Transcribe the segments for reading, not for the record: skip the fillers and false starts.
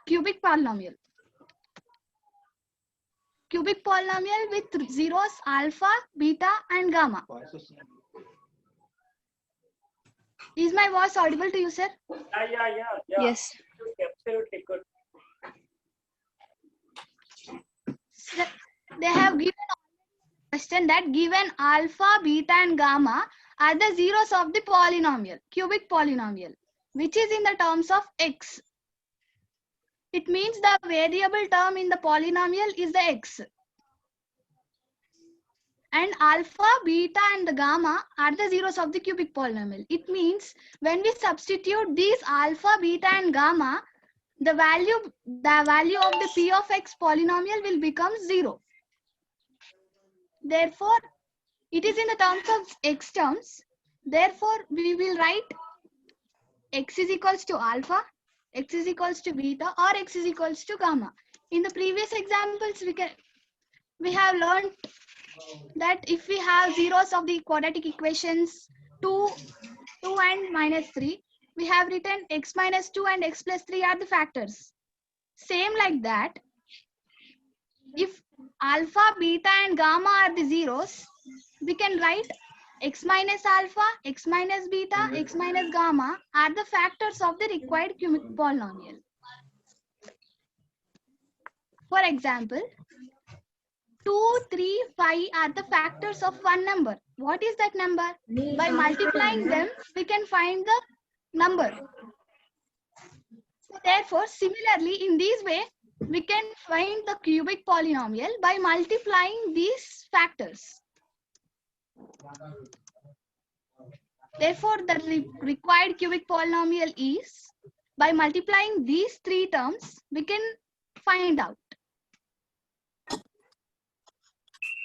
cubic polynomial. Cubic polynomial with zeros alpha, beta and gamma. Is my voice audible to you, sir? Yeah. Yes. Absolutely good. Sir, they have given a question that given alpha, beta and gamma are the zeros of the polynomial, cubic polynomial, which is in the terms of x. It means the variable term in the polynomial is the x. And alpha, beta and the gamma are the zeros of the cubic polynomial. It means when we substitute these alpha, beta and gamma, the value of the p of x polynomial will become 0. Therefore, it is in the terms of x terms. Therefore, we will write x is equals to alpha, x is equals to beta or x is equals to gamma. In the previous examples, we have learned that if we have zeros of the quadratic equations 2 and minus 3, we have written x minus 2 and x plus 3 are the factors. Same like that, if alpha, beta and gamma are the zeros, we can write x minus alpha, x minus beta, x minus gamma are the factors of the required cubic polynomial. For example, 2, 3, 5 are the factors of one number. What is that number? By multiplying them, we can find the number. So therefore, similarly, in this way, we can find the cubic polynomial by multiplying these factors. Therefore, the required cubic polynomial is, by multiplying these three terms, we can find out.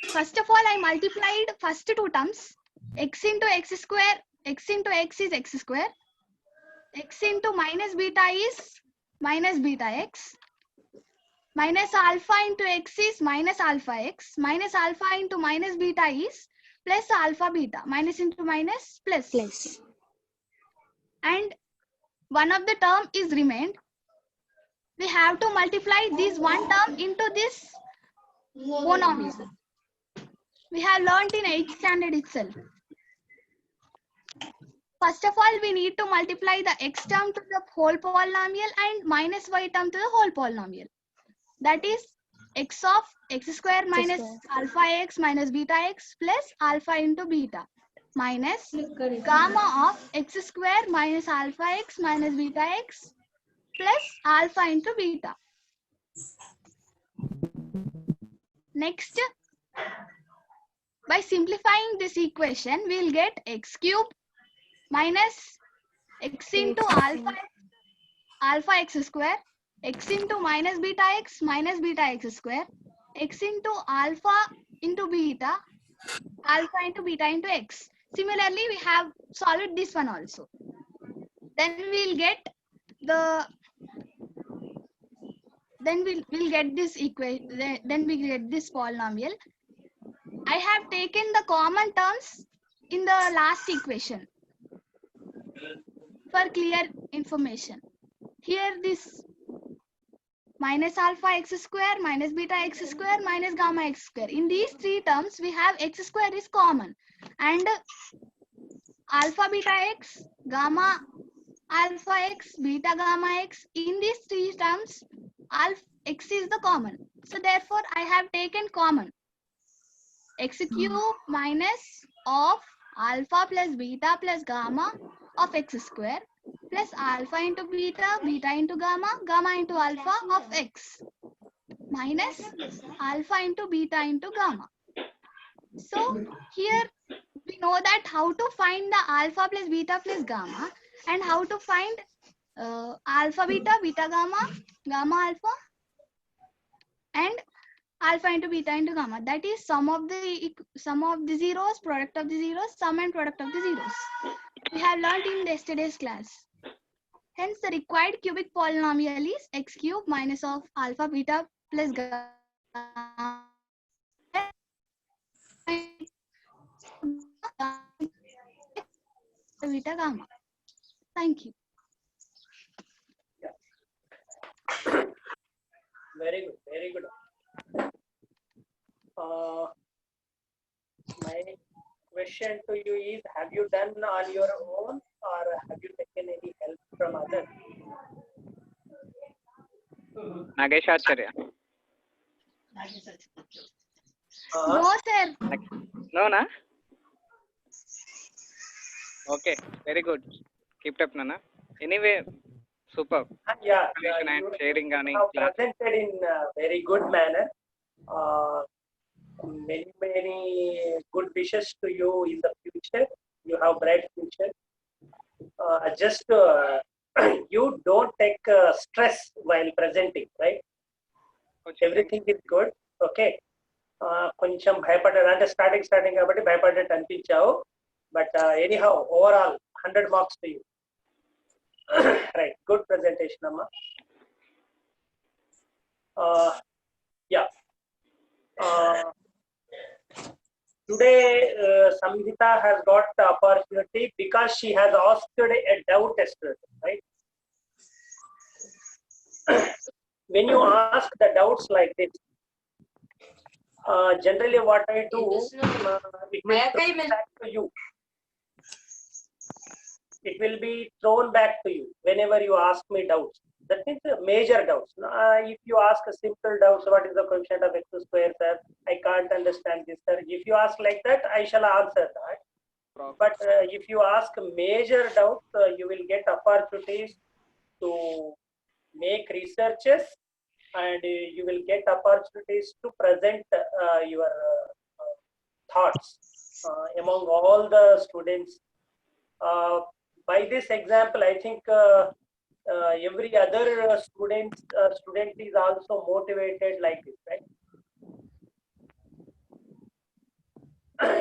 First of all, I multiplied first two terms, x into x square, x into x is x square, x into minus beta is minus beta x, minus alpha into x is minus alpha x, minus alpha into minus beta is plus alpha beta, minus into minus plus. Plus. And one of the term is remained. We have to multiply this one term into this monomial. We have learnt in 8th standard itself. First of all, we need to multiply the x term to the whole polynomial and minus y term to the whole polynomial. That is x of x square minus alpha x minus beta x plus alpha into beta minus gamma of x square minus alpha x minus beta x plus alpha into beta. Next, by simplifying this equation, we will get x cube minus x into alpha x square, x into minus beta x square, x into alpha into beta, alpha into beta into x. Similarly, we have solved this one also. Then we'll get the we'll get this equation. Then we get this polynomial. I have taken the common terms in the last equation for clear information. Here this minus alpha x square, minus beta x square, minus gamma x square. In these three terms, we have x square is common. And alpha beta x, gamma alpha x, beta gamma x. In these three terms, alpha x is the common. So therefore, I have taken common. X cube minus of alpha plus beta plus gamma of x square plus alpha into beta, beta into gamma, gamma into alpha of x minus alpha into beta into gamma. So here we know that how to find the alpha plus beta plus gamma and how to find alpha beta, beta gamma, gamma alpha and alpha into beta into gamma. That is sum of the zeros, product of the zeros, sum and product of the zeros. We have learned in yesterday's class. Hence, the required cubic polynomial is x cube minus of alpha beta plus gamma beta gamma. Thank you. Very good. Very good. My question to you is: have you done on your own, or have you taken any help from others? Nagesh Acharya. No, sir. No, na? Okay, very good. Keep it up, Nana. Anyway, superb. Yeah, Explanation and sharing you ani have class. presented in a very good manner. Many good wishes to you in the future. You have bright future. Just you don't take stress while presenting, right? Everything is good. Okay. కొంచెం భయపడ్డాడు అంటే starting కాబట్టి భయపడ్డట్టు అనిపించావు but anyhow overall 100 marks to you right good presentation అమ్మా yeah today Samhita has got the opportunity because she has asked a doubt yesterday, right? When you ask the doubts like this, generally what I do, it will throw back to you. It will be thrown back to you whenever you ask me doubts. That means major doubts. If you ask a simple doubts, what is the coefficient of x square, sir? I can't understand this, sir. If you ask like that, I shall answer that. But if you ask major doubts, you will get opportunities to make researches, and you will get opportunities to present your thoughts among all the students. By this example, I think every other student is also motivated like this, right?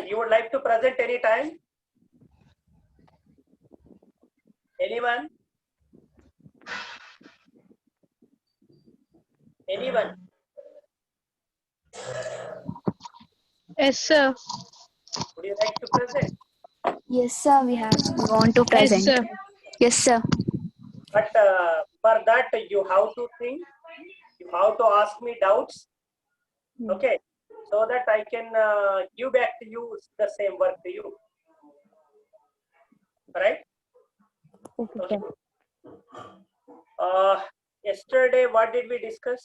You would like to present any time? Anyone? Anyone? Yes, sir. Would you like to present? Yes, sir. We want to present. Yes, sir. Yes, sir. But for that, you have to think. You have to ask me doubts. Okay, so that I can give back to you the same work to you. Right? Okay. Yesterday, what did we discuss?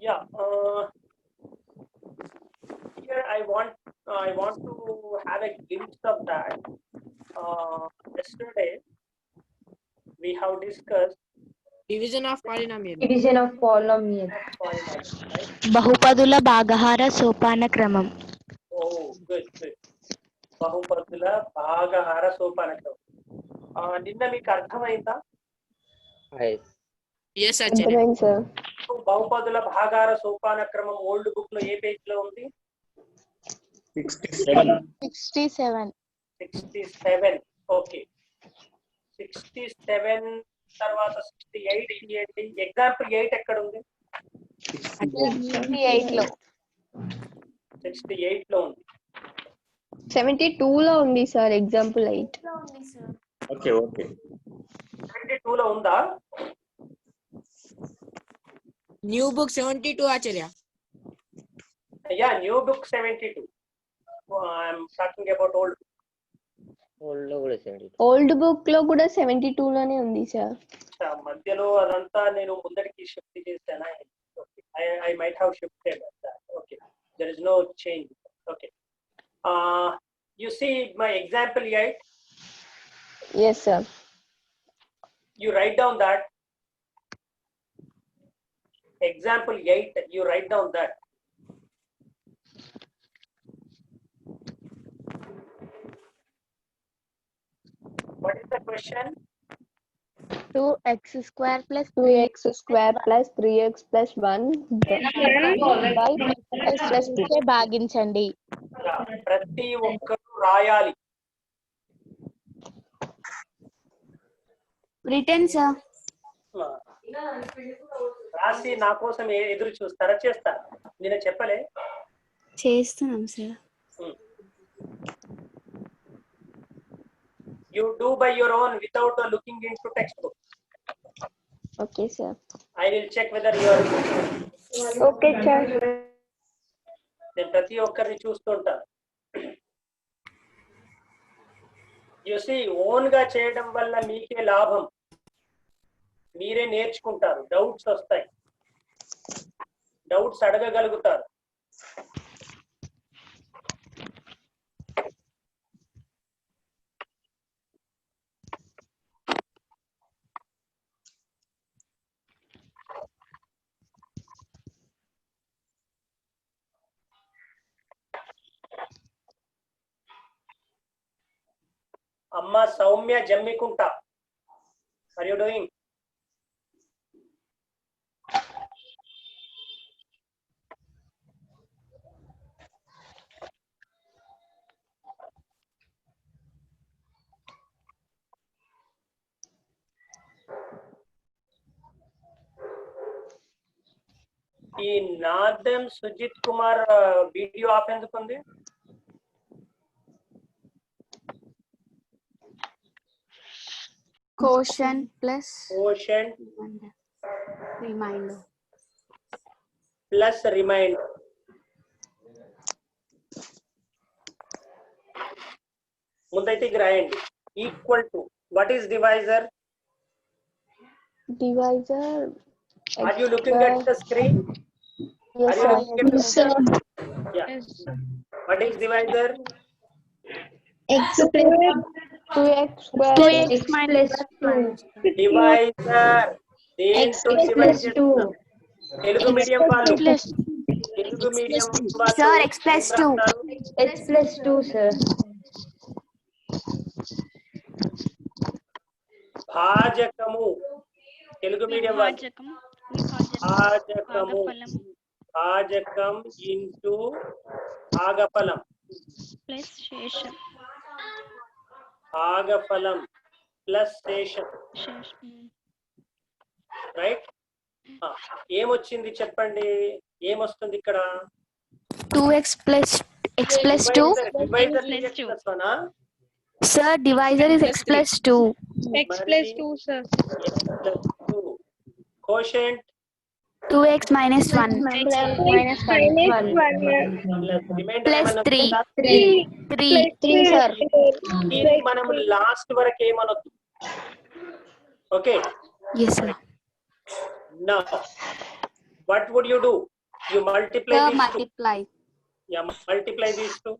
Yeah. Here I want to have a glimpse of that. Yesterday we have discussed division of polynomial. Right? బహుపదుల భాగహార సోపాన క్రమం. Oh, good. బహుపదుల భాగహార సోపాన క్రమం. నిన్న మీకు అర్థమైందా? Yes, sir. బహుపదుల భాగాహార సోపాన క్రమం old book లో ఏ page లో ఉంది? 67. Okay. 67 తర్వాత 68 తీయండి. ఎగ్జాంపుల్ 8 ఎక్కడ ఉంది? 68 లో. 68 లో ఉంది. 72 లో ఉంది సార్ ఎగ్జాంపుల్ 8. ఓకే 72 లో ఉందా? New book 72 Acharya. Yeah, new book 72. I'm talking about old. Old book లో కూడా 72 లోనే ఉంది సార్. మధ్యలో అదంతా నేను ముందరికి షిఫ్ట్ చేశానా? I might have shifted that. Okay, there is no change. Okay. You see my example 8. Yes, sir. You write down that. Example 8. You write down that. What is the question? 2x square plus 2x square plus 3x plus 1 by x plus 2 చే భాగించండి. ప్రతి ఒక్కరు రాయాలి. Written, sir. రాసి నా కోసం ఎదురు చూస్తారా? చేస్తారా? నేను చెప్పలే. చేస్తున్నాం sir. You do by your own without looking into textbook. Okay, sir. I will check whether you are. Okay, sir. నేను ప్రతి ఒక్కరిని చూస్తుంటాను. You see, ఓన్ గా చేయడం వల్ల మీకే లాభం. మీరే నేర్చుకుంటారు, డౌట్స్ వస్తాయి, డౌట్స్ అడగగలుగుతారు. అమ్మ Soumya Jammikunta, are you doing? ఈ నాదం సుజిత్ కుమార్ వీడియో ఆఫ్ ఎందుకు ఉంది? Quotient plus Quotient remainder. plus remainder. ముందైతే రాయండి. Equal to, what is divisor? Divisor. Are you looking at the screen? Yes, Are you sir. looking at the screen? Yeah. What is divisor? X plus 2x square. 2x minus 2. Divisor. దేంతో divide చేస్తున్నాం? Telugu medium వాళ్ళు, Plus Telugu medium వాళ్ళు Sir, x plus 2. X plus 2, sir. భాజకము, Telugu medium వాళ్ళు భాజకము, భాజకం into భాగఫలం plus శేషం. భాగఫలం ప్లస్ శేషం. రైట్? ఏమొచ్చింది చెప్పండి, ఏమొస్తుంది ఇక్కడ? 2x plus x plus 2. Divisor plus 1. Sir, divisor is x plus 2. X plus 2, sir. X plus 2. Quotient 2x minus 1. Minus 1. plus remainder Plus ఏమన్నా 3. ఉందా? 3. sir. దీన్ని మనం లాస్ట్ వరకు ఏమనొద్దు. Okay. Yes, sir. Now what would you do? You multiply Sir, these multiply. two. Yeah, multiply these two.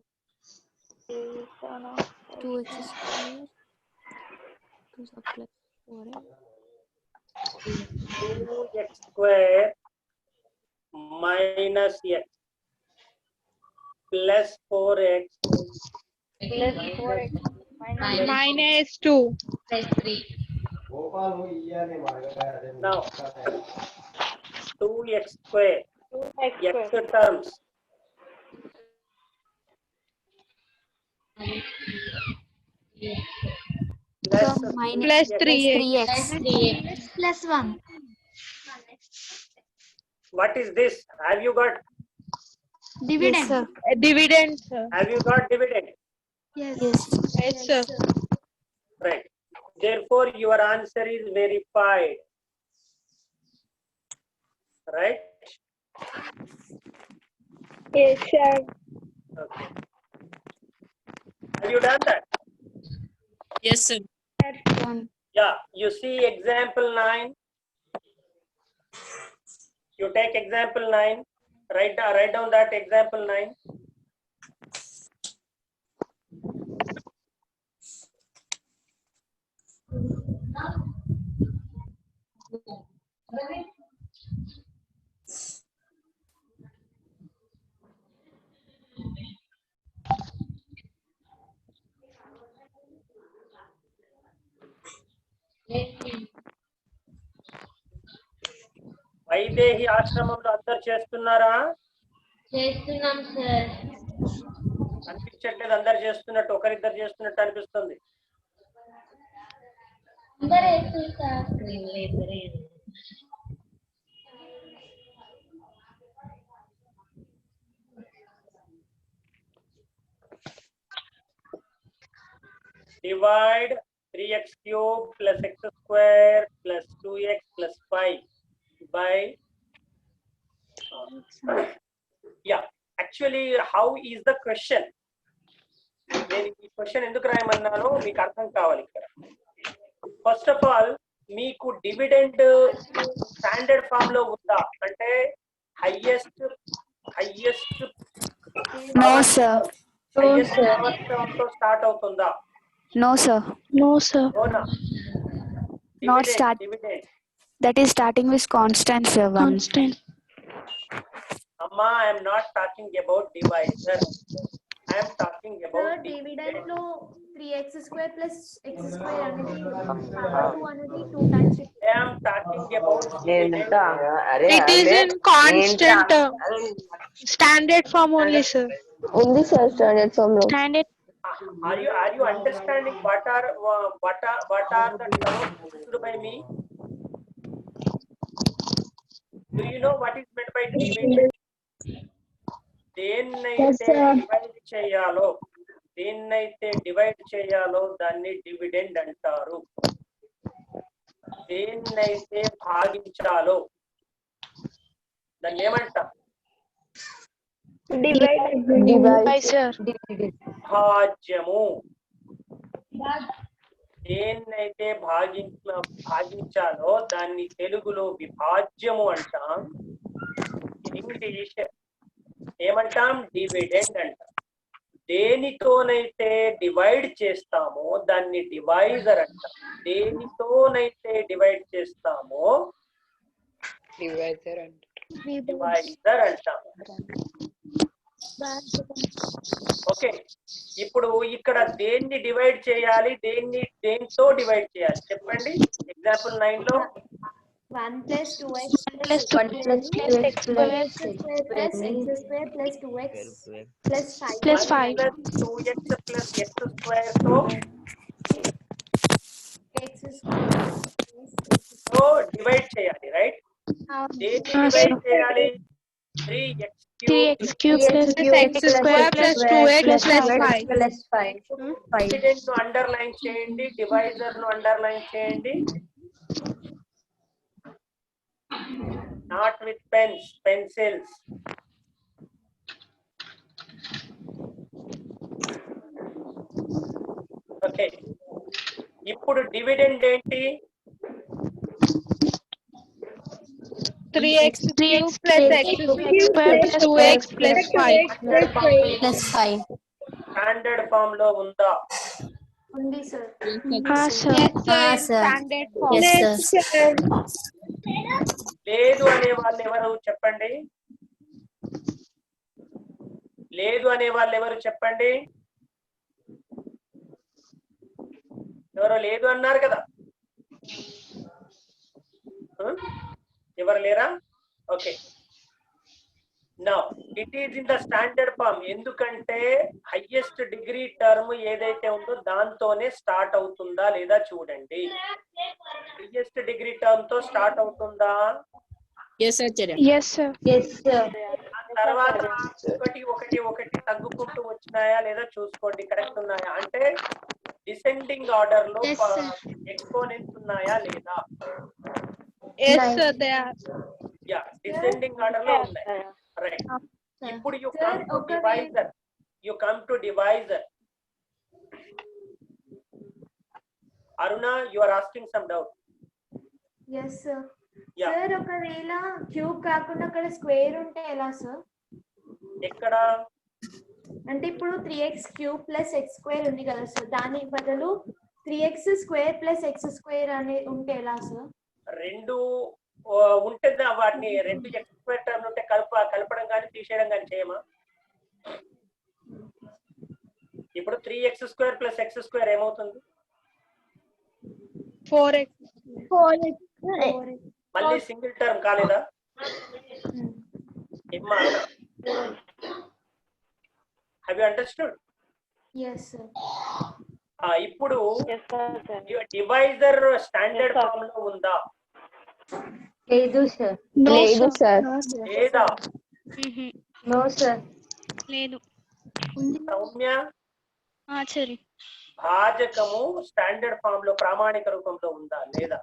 2x square plus 4x. 2x square minus x plus 4x minus 2. now 2x square x terms So plus minus Plus 3x. 3x. Plus 1. what is this? Have you got Dividend. Yes, sir. Dividend, sir. have you got dividend? Yes. Yes. Yes, sir. Right. Therefore your answer is verified. Right? Yes, sir. Okay. Have you done that? Yes, sir. Yeah, you see example 9. You take example 9, write down that example 9. Vaidehi ఆశ్రమంలో అందరు చేస్తున్నారా? చేస్తున్నాం sir. అనిపించట్లేదు అందరు చేస్తున్నట్టు, ఒకరిద్దరు చేస్తున్నట్టు అనిపిస్తుంది. divide 3x cube plus x square plus 2x plus 5 by yeah, actually how is the question? నేను ఈ క్వశ్చన్ ఎందుకు రాయమన్నానో మీకు అర్థం కావాలి ఇక్కడ. ఫస్ట్ ఆఫ్ ఆల్ మీకు డివిడెండ్ స్టాండర్డ్ ఫామ్ లో ఉందా అంటే highest No, sir. Highest power term తో స్టార్ట్ అవుతుందా? No, sir. No, sir. అవునా? Not start. Dividend That is starting with constant, sir. Constant. అమ్మా, I'm not talking about divisor, I'm talking about dividend లో 3x square plus x square అనేది 2 అనేది 2 times. I'm talking about It is in constant standard form only, sir. ఉంది sir standard form లో. Standard. are you understanding what are the terms used by me? Do you know what is meant by dividend? దేన్నైతే divide చేయాలో దాన్ని dividend అంటారు. దేన్నైతే భాగించాలో దాన్ని ఏమంటారు? భాజ్యము. దేన్నైతే భాగించాలో దాన్ని తెలుగులో విభాజ్యము అంటాం. ఇంగ్లీష్ ఏమంటాం? డివిడెండ్ అంటాం. దేనితోనైతే డివైడ్ చేస్తామో దాన్ని డివైజర్ అంటాం. దేనితోనైతే డివైడ్ చేస్తామో డివైజర్ అంటాం. ఓకే, ఇప్పుడు ఇక్కడ దేన్ని డివైడ్ చేయాలి, దేనితో డివైడ్ చేయాలి చెప్పండి. ఎగ్జాంపుల్ 9 లో 1 plus 2x plus x square plus 2x plus 5 Plus 5. 2x plus x square తో డివైడ్ చేయాలి, రైట్? దేన్ని డివైడ్ చేయాలి? 3x cube plus X square plus 2x plus 5. Dividend ను అండర్లైన్ చేయండి, డివైజర్ ను అండర్లైన్ చేయండి. Not with pens, pencils. Okay. ఇప్పుడు dividend ఏంటి? 3x cube plus x square plus 2x plus 5. Standard form లో ఉందా? ఉంది sir. Yes, sir. Standard form. లేదు అనే వాళ్ళు ఎవరు చెప్పండి? లేదు అనే వాళ్ళు ఎవరు చెప్పండి? ఎవరో లేదు అన్నారు కదా, ఎవరు లేరా? Okay, now it is in the standard form. ఎందుకంటే హైయెస్ట్ డిగ్రీ టర్మ్ ఏదైతే ఉందో దాంతోనే స్టార్ట్ అవుతుందా లేదా చూడండి. హైయెస్ట్ డిగ్రీ టర్మ్ తో స్టార్ట్ అవుతుందా? Yes, Acharya. Yes, sir. తర్వాత ఒకటి తగ్గుకుంటూ వచ్చినాయా లేదా చూసుకోండి, కరెక్ట్ ఉన్నాయా అంటే డిసెండింగ్ ఆర్డర్ లో Yes, sir. ఎక్స్పోనెంట్స్ ఉన్నాయా లేదా? Yes, sir, they are. Yeah, descending order లో ఉన్నాయి, రైట్. ఇప్పుడు you come to divisor. Aruna, you are asking some doubt. yes sir. Sir ఒకవేళ క్యూబ్ కాకుండా అక్కడ స్క్వేర్ ఉంటే ఎలా సార్? ఎక్కడ? అంటే ఇప్పుడు 3x cube plus x square ఉంది కదా సార్, దాని బదులు 3x square plus x square అనే ఉంటే ఎలా సార్? రెండు ఉంటుందా? వాటిని రెండు x స్క్వేర్ టర్మ్ ఉంటే కలపడం కానీ తీసేయడం కానీ చేయమా? ఇప్పుడు 3x square plus x square ఏమవుతుంది? 4x. మళ్ళీ సింగిల్ టర్మ్ కాలేదా? ఏమ్మా, have you understood? yes sir. ఇప్పుడు డివైజర్ స్టాండర్డ్ ఫామ్ లో ఉందా? లేదు సార్. లేదు సార్. లేదా? No sir. లేదు. సౌమ్య, భాజకము స్టాండర్డ్ ఫామ్ లో ప్రామాణిక రూపంలో ఉందా లేదా?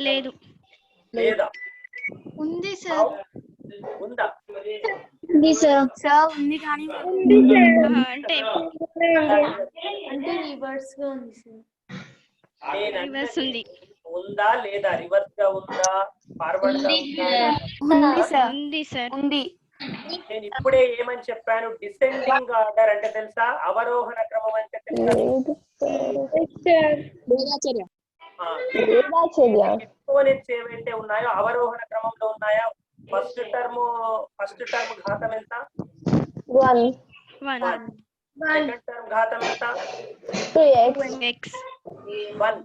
లేదు. లేదా? ఉంది సార్. ఉందా? ఉంది సార్. సార్ ఉంది కానీ అంటే అంటే రివర్స్ గా ఉంది సార్. రివర్స్ ఉంది. ఉందా లేదా? రివర్స్ గా ఉందా? ఫార్వర్డ్ గా ఉందా? ఉంది సార్. ఉంది సార్. ఉంది. నేను ఇప్పుడే ఏమని చెప్పాను? డిసెండింగ్ ఆర్డర్ అంటే తెలుసా? అవరోహణ క్రమం అంటే తెలుసా? లేదాచార్య. ఎక్స్పోనెంట్స్ ఏవైతే ఉన్నాయో అవరోహణ క్రమంలో ఉన్నాయా? ఫస్ట్ టర్మ్ ఘాతం ఎంత? 1. సెకండ్ టర్మ్ ఘాతం ఎంత? 2x. 1.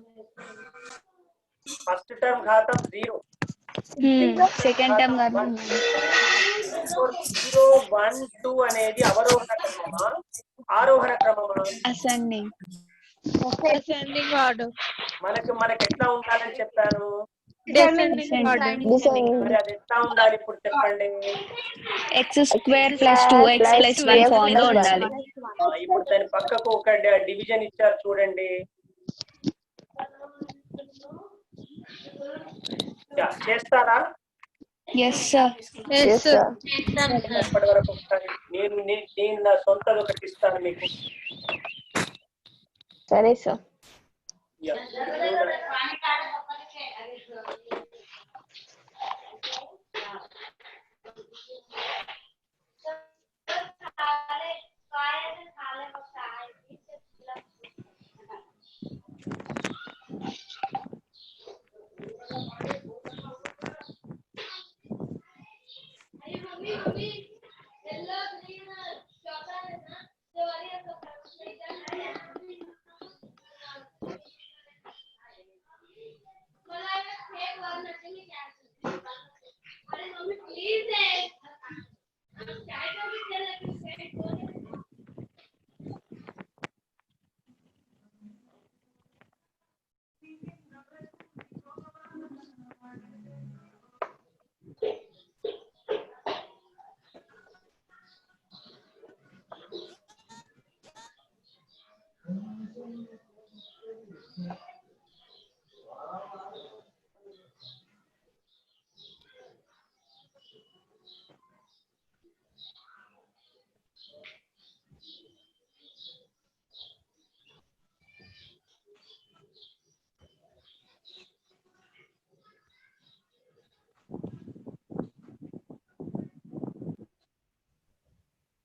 ఫస్ట్ టర్మ్ ఘాతం 0. సెకండ్ టర్మ్ గా 0, 1, 2 అనేది అవరోహణ క్రమమా ఆరోహణ క్రమమా? అసెండింగ్. ఆర్డర్. మనకి ఎట్లా ఉండాలని చెప్పాను? Descending order. మరి అది ఎట్లా ఉండాలి ఇప్పుడు చెప్పండి. x² + 2x + 1 ఫామ్ లో ఉండాలి. ఇప్పుడు దాని పక్కకు ఒక డివిజన్ ఇచ్చారు చూడండి. చేస్తారా? yes sir. ఇప్పటి వరకు ఒకసారి నేను నా సొంతది ఒకటి ఇస్తాను మీకు. సరే sir.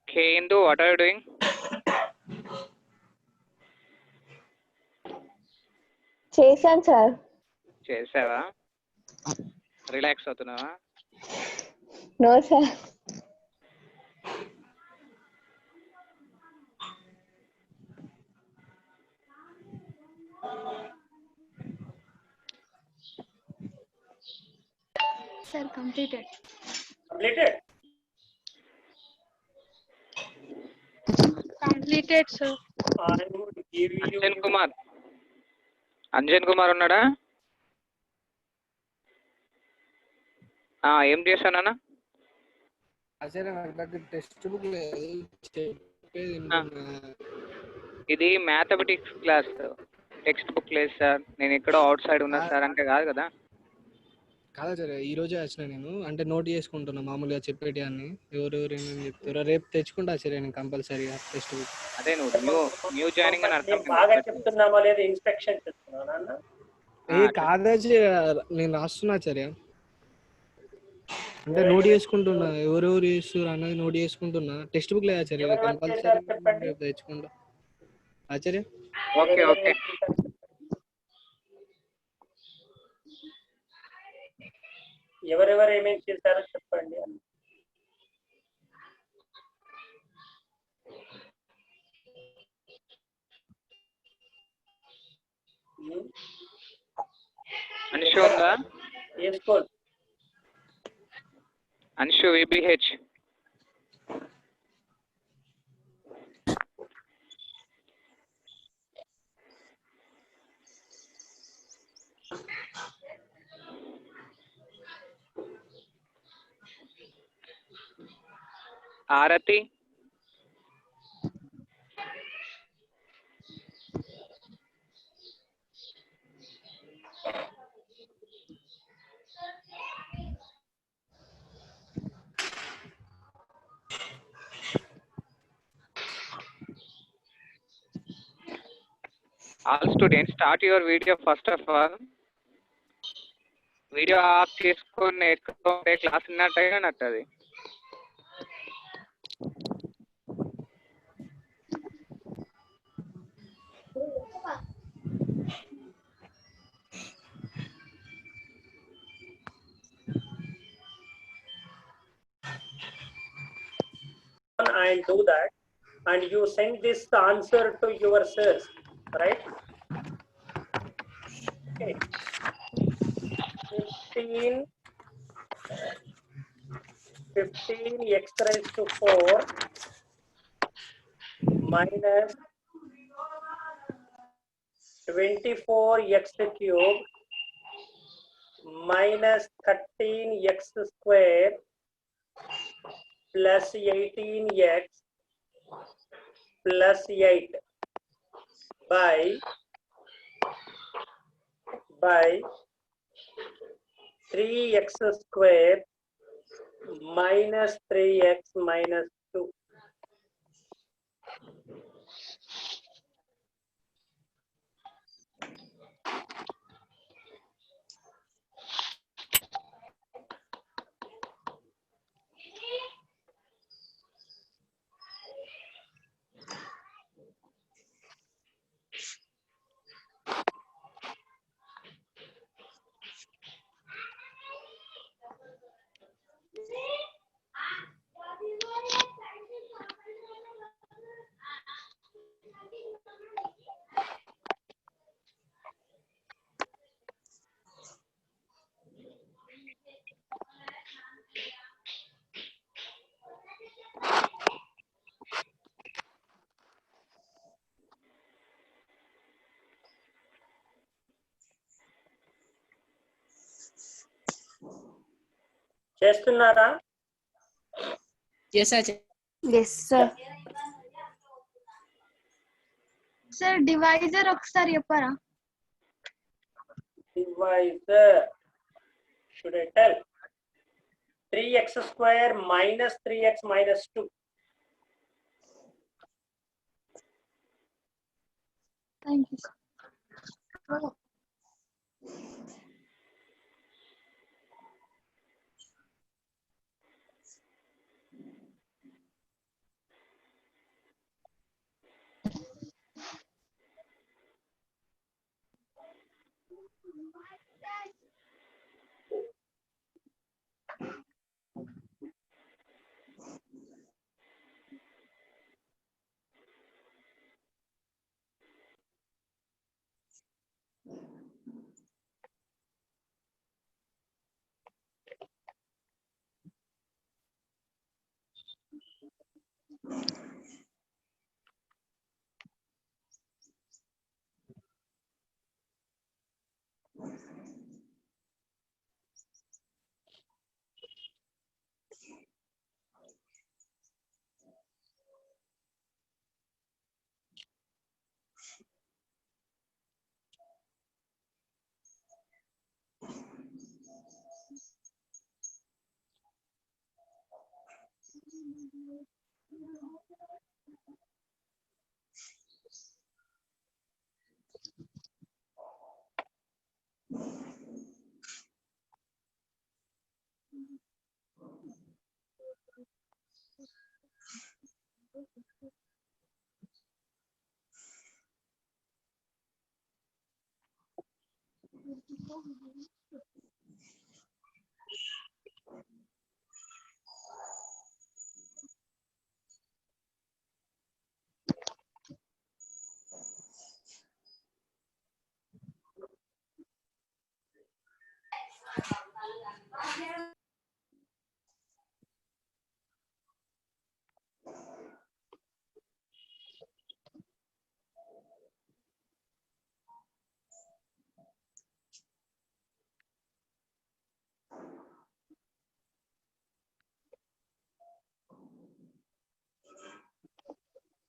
Okay, Indu, what are you doing? చేశాను సార్. చేసావా? రిలాక్స్ అవుతున్నావా? No sir. Sir, completed. Completed? Completed, sir. I would give you. Anjan Kumar ఉన్నాడా? ఏం చేశానన్నా? ఇది మ్యాథమెటిక్స్ క్లాస్, టెక్స్ట్ బుక్ లేదు సార్. నేను ఎక్కడో అవుట్ సైడ్ ఉన్నా సార్ అంటే కాదు కదా. కాదా సరే, ఈ రోజే వచ్చిన నేను. అంటే నోట్ చేసుకుంటున్నా మామూలుగా చెప్పేటి అన్ని ఎవరెవరు ఏమేమి చెప్తారో. రేపు తెచ్చుకుంటా సరే నేను కంపల్సరీగా టెక్స్ట్ బుక్. అదే నువ్వు న్యూ జాయినింగ్ అని అర్థం. బాగా చెప్తున్నామా లేదా ఇన్స్ట్రక్షన్ చెప్తున్నానా? కాదా నేను రాస్తున్నా చర్య. అంటే నోట్ చేసుకుంటున్నా ఎవరెవరు చేస్తారు అన్నది నోట్ చేసుకుంటున్నా. టెక్స్ట్ బుక్ లేదా చర్య కంపల్సరీ తెచ్చుకుంటా ఆచార్య. Okay okay. ఎవరెవరు ఏమేమి చేశారో చెప్పండి. అన్షు ఉందా? ఏ school? Anshu VBH. Aarti. All students, start your video first of all. Video off చేసుకొని నేర్చుకుంటే క్లాస్ విన్నట్టయినా నట్టది. And do that, and you send this answer to your sirs, right? Okay. 15 x raised to 4 minus 24 x cubed minus 13 x square plus 18x plus 8 by 3x square minus 3x minus 2. చేస్తున్నారా? Yes, Acharya. Yes, sir. Sir divisor ఒకసారి చెప్పారా? Divisor, should I tell? 3x square minus 3x minus 2. Thank you sir.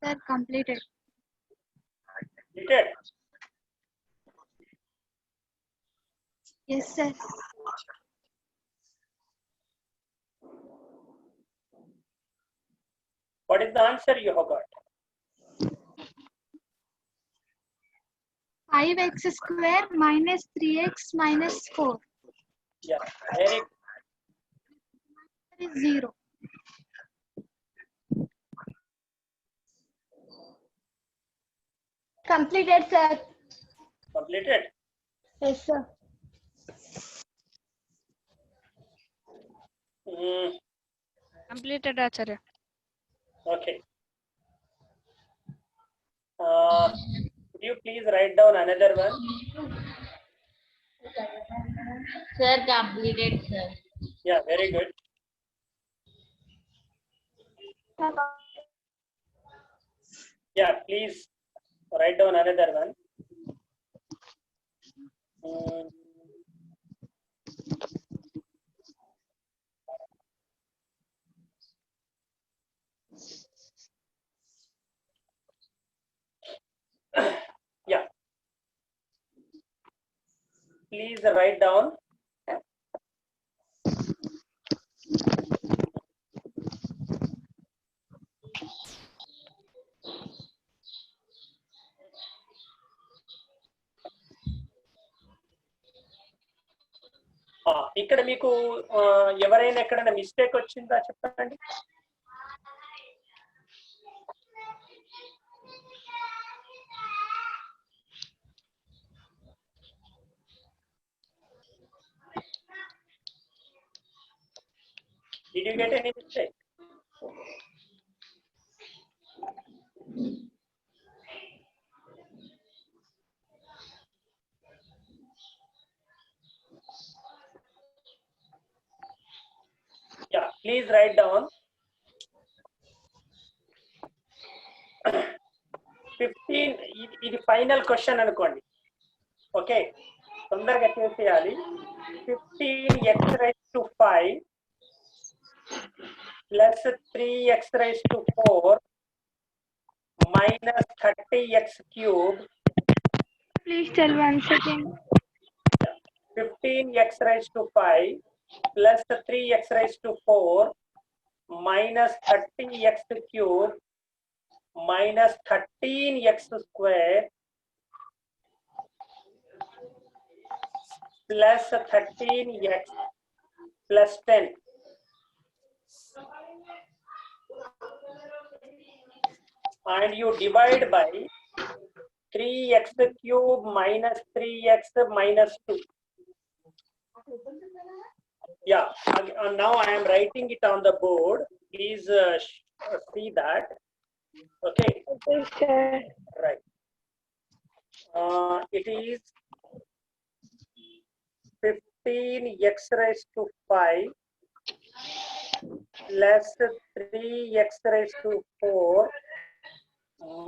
Sir, completed. Completed? Yes, sir. What is the answer you have got? 5x square minus 3x minus 4 Yeah, very is 0. Completed, sir. completed. Yes, sir. Mm, Completed, Acharya. okay. Could you please write down another one? Sir, completed, sir. Yeah, very good. Yeah, please write down another one. Mm, yeah. Please write down. ఇక్కడ మీకు ఎవరైనా ఎక్కడైనా mistake వచ్చిందా చెప్పండి. Did you get any mistake? Yeah, please write down. 15 ఇది final question అనుకోండి. Okay, తొందరగా చేసేయాలి. 15x raised to 5 plus 3x raised to 4 minus 30x cubed. Please tell once again. 15x raised to 5 plus 3x raised to 4 minus 30x cubed minus 13x square plus 13x plus 10. And you divide by 3x cube minus 3x minus 2. Yeah, now I am writing it on the board. Please see that. Okay. Right. It is 15x raised to 5 plus 3x raised to 4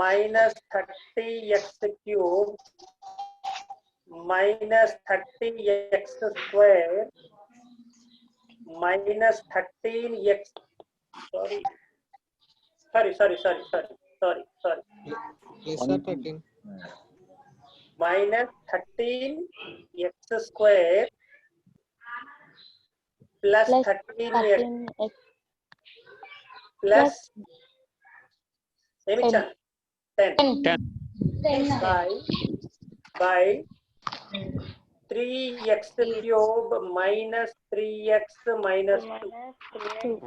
minus 30x cube minus 30x square minus 13x. Sorry. Yes, sir, 13. Minus 13x square plus 13x plus 10 by 3x cube minus 3x minus 2.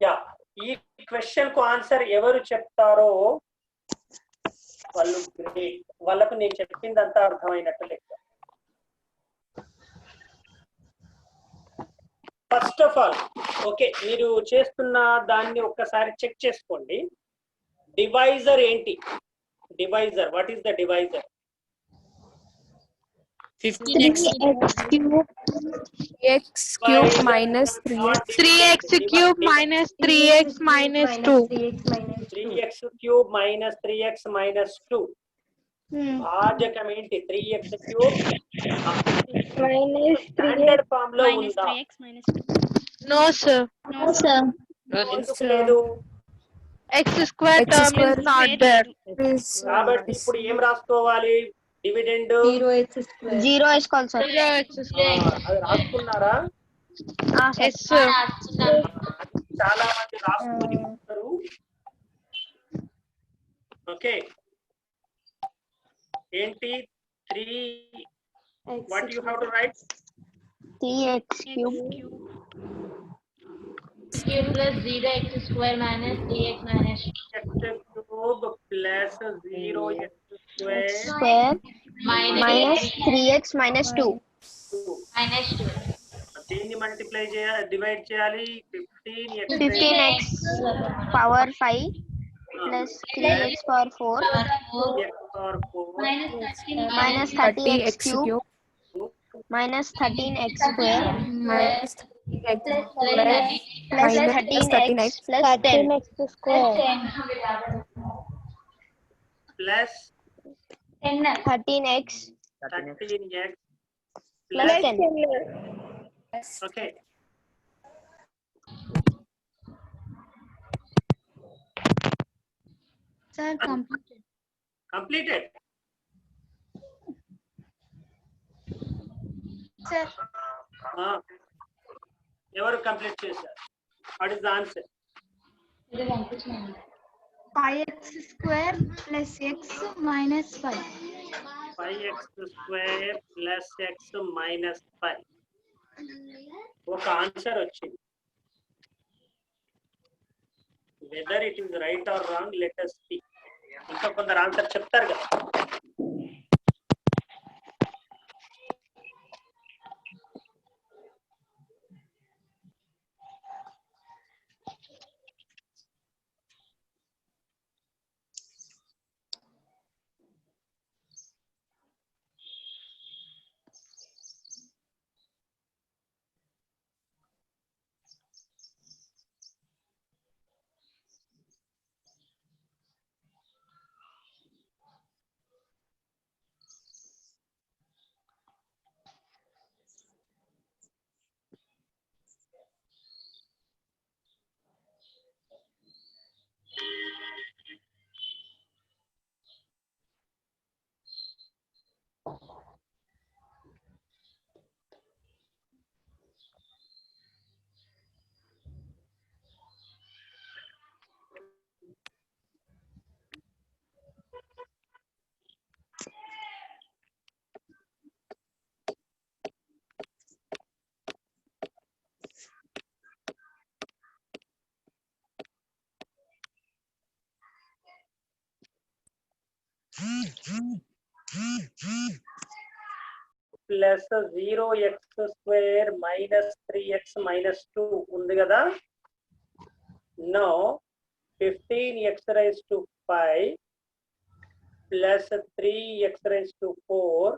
Yeah, ఈ question కు answer ఎవరు చెప్తారో వాళ్ళు great. వాళ్ళకు నేను చెప్పిందంతా అర్థమైనట్టు లెక్క. First of all okay, మీరు చేస్తున్న దాన్ని ఒక్కసారి చెక్ చేసుకోండి. డివైజర్ ఏంటి? Divisor, what is the divisor? 15x cube minus 3x. 3x cube minus 3x minus 2. 3x cube minus 3x minus 2. భాజకం ఏంటి 3x cube minus standard form లో ఉందా? No, sir. ఎందుకు లేదు? X square term is not there. కాబట్టి ఇప్పుడు ఏం రాసుకోవాలి? Dividend 0 వేసుకోవాలి సార్. 0x square. అది రాసుకున్నారా? Yes, sir. చాలా మంది రాసుకొని ఉంటారు. ఓకే ఏంటి 3 what you have to write? 3x cube cube plus 0x square minus 3x minus x cube plus 0x square square minus 3x minus 2. minus 2. దీన్ని multiply చేయాలి, divide చేయాలి. 15x power 5 plus 3x power 4 minus 30x cube minus 13x square minus plus 13x plus 10x square plus 13x 13x plus 10. Okay Sir, completed. Sir, ఎవరు complete చేశారు? What is the answer? 5x square plus x minus 5. 5x square plus x minus 5. ఒక answer వచ్చింది. Whether it is right are wrong let us see. ఇంకా కొందరు answer చెప్తారు కదా. Plus 0x square minus 3x minus 2 ఉంది కదా. No 15x raised to 5 plus 3x raised to 4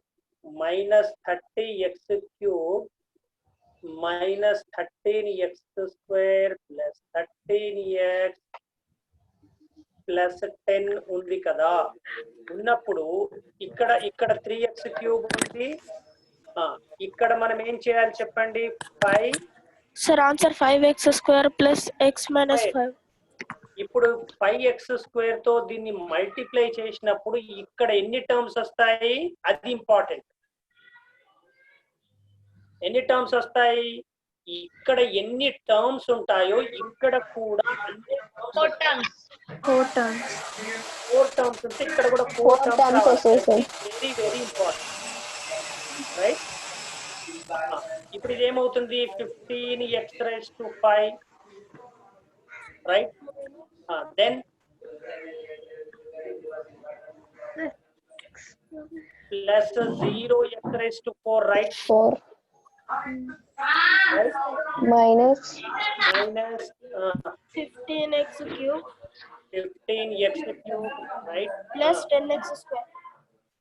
minus 30x cube minus 13x square plus 13x plus 10 ఉంది కదా. ఉన్నప్పుడు ఇక్కడ 3x క్యూబ్ ఉంది. ఇక్కడ మనం ఏం చేయాలి చెప్పండి? 5 Sir, answer 5x square plus x minus 5. ఇప్పుడు 5x స్క్వేర్ తో దీన్ని మల్టిప్లై చేసినప్పుడు ఇక్కడ ఎన్ని టర్మ్స్ వస్తాయి? అది ఇంపార్టెంట్. ఎన్ని టర్మ్స్ వస్తాయి? ఇక్కడ ఎన్ని టర్మ్స్ ఉంటాయో ఇక్కడ కూడా అన్ని 4 terms. 4 టర్మ్స్ ఉంటే ఇక్కడ కూడా 4 టర్మ్స్ వస్తాయి. Very very important, right? ఇప్పుడు ఇది ఏమవుతుంది? 15x raised to 5, right? Then plus 0x raised to 4, right? 4 Right? minus 15x cube 15x cube, right? plus 10x square.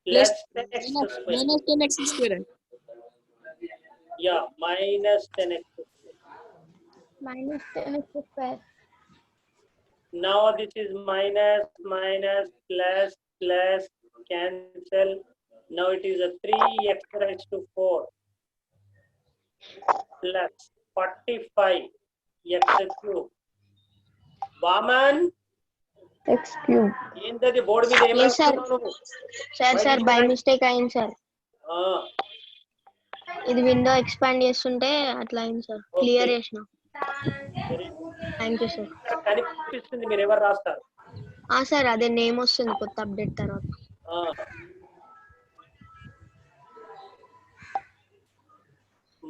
Plus 10x square. minus 10x square. Yeah, minus 10x square. minus 10x square. Now this is minus plus plus cancel. Now it is a 3x raised to 4 plus 45 x cube. Vaman, x cube. ఏంటది board మీద ఏం Yes, sir. రాస్తున్నావు నువ్వు? Sir by mistake అయింది sir. Ah, ఇది window expand చేస్తుంటే అట్లా అయింది sir. Clear చేసిన. very good. Thank you sir. కనిపిస్తుంది, మీరు ఎవరు రాస్తారు? సార్ అదే నేమ్ వస్తుంది కొత్త అప్డేట్ తర్వాత.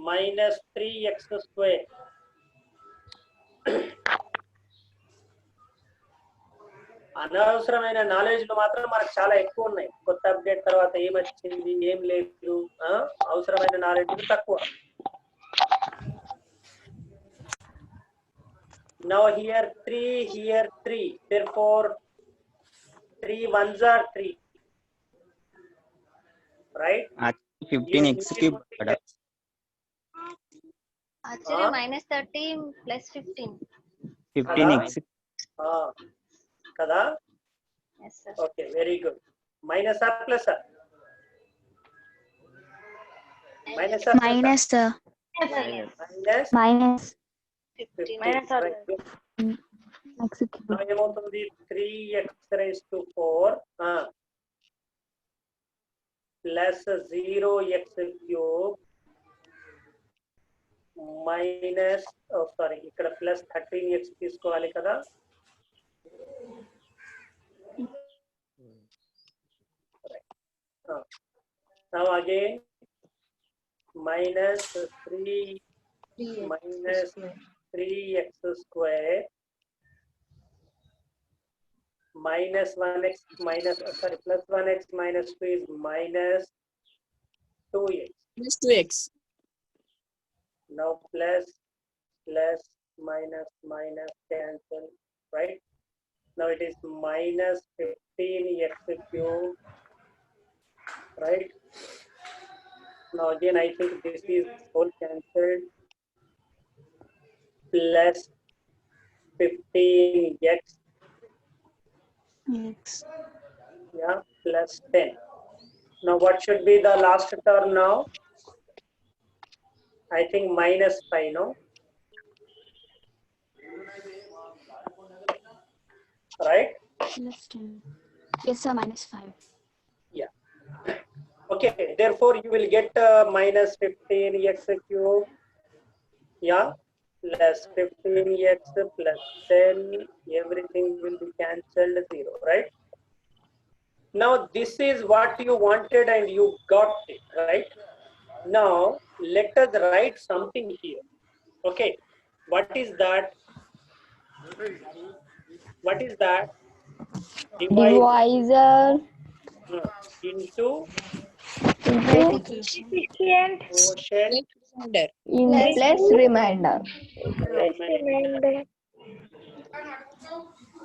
minus 3x square అనవసరమైన నాలెడ్జ్లు మాత్రం మనకు చాలా ఎక్కువ ఉన్నాయి. కొత్త అప్డేట్ తర్వాత ఏం వచ్చింది ఏం లేదు, అవసరమైన నాలెడ్జ్ తక్కువ. Now here 3, here 3, therefore 3 ones are 3, right? 15x cube kada. Actually minus 30 plus 15. 15x. Kada? Yes sir. Okay, very good. Minus or plus or? Minus or plus or? Minus, sir. Minus Minus. 15. Minus or Right, good. Execute. Now ఏమవుతుంది? 3x raised to 4 plus 0x cube minus, sorry, ఇక్కడ plus 13x తీసుకోవాలి కదా. Now again minus 3 minus 3x square minus 1x minus, sorry, plus 1x minus 2 is minus 2x. Plus 2x. Now plus minus cancel, right? Now it is minus 15x cube, right? Now again I think this is whole cancelled, plus 15x, yeah, plus 10. Now what should be the last term now? I think minus 5, no? Right? Plus 10. Yes, sir, minus 5. Yeah. Okay, therefore you will get minus 15x cube, yeah, plus 15x plus 10, everything will be cancelled 0, right? Now this is what you wanted and you got it, right? Now let us write something here. Okay, what is that? What is that? Divisor Into coefficient quotient in plus remainder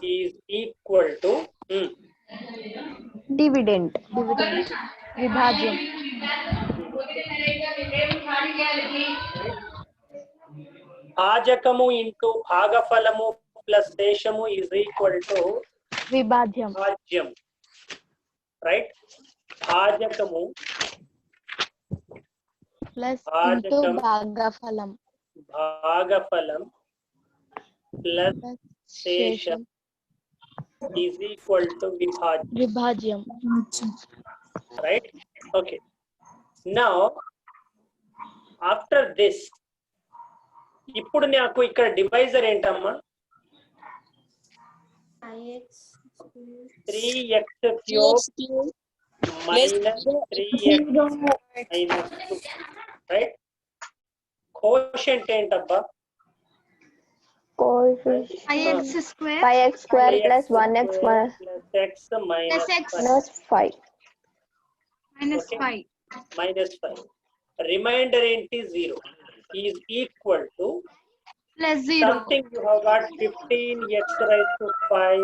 is equal to dividend. విభాజ్యం. భాజకము into భాగఫలము plus శేషము is equal to విభాజ్యం. భాజ్యం, right? భాజకము plus భాజకం into భాగఫలం భాగఫలం ప్లస్ శేషం is equal to విభాజ్యం. right? Okay, now after this ఇప్పుడు నాకు ఇక్కడ డివైజర్ ఏంటమ్మా? 3x cube minus 3x minus 2, right? Quotient ఏంటబ్బా? Coefficient 5x square 5x square plus 1x plus x minus plus x 5. minus Okay. 5. minus 5. Remainder ఏంటి? 0 is equal to Plus 0. something you have got 15x raised to 5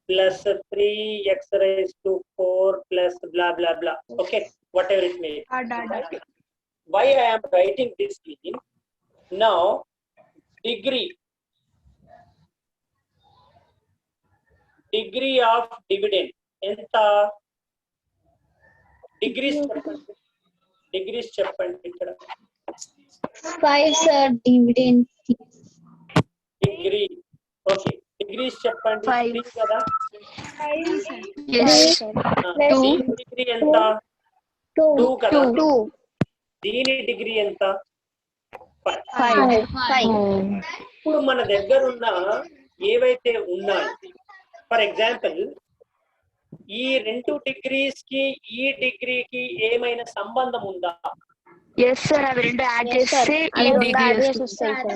plus 3x raised to 4 plus blah blah blah. Okay, whatever it may be. Okay. Why I am writing this in? Now degree of dividend enta degrees చెప్పండి. Degrees చెప్పండి ఇక్కడ. 5 sir dividend. Degree. Okay, degrees చెప్పండి. 3 కదా. Yes. దీని degree ఎంత? 2 కదా. 2. దీని degree ఎంత? 5. ఇప్పుడు మన దగ్గర ఉన్న ఏవైతే ఉన్నాయో, ఫర్ ఎగ్జాంపుల్ ఈ 2 డిగ్రీస్ కి ఈ డిగ్రీకి ఏమైనా సంబంధం ఉందా? Yes sir, అవి రెండు యాడ్ చేస్తే ఈ డిగ్రీ వస్తుంది.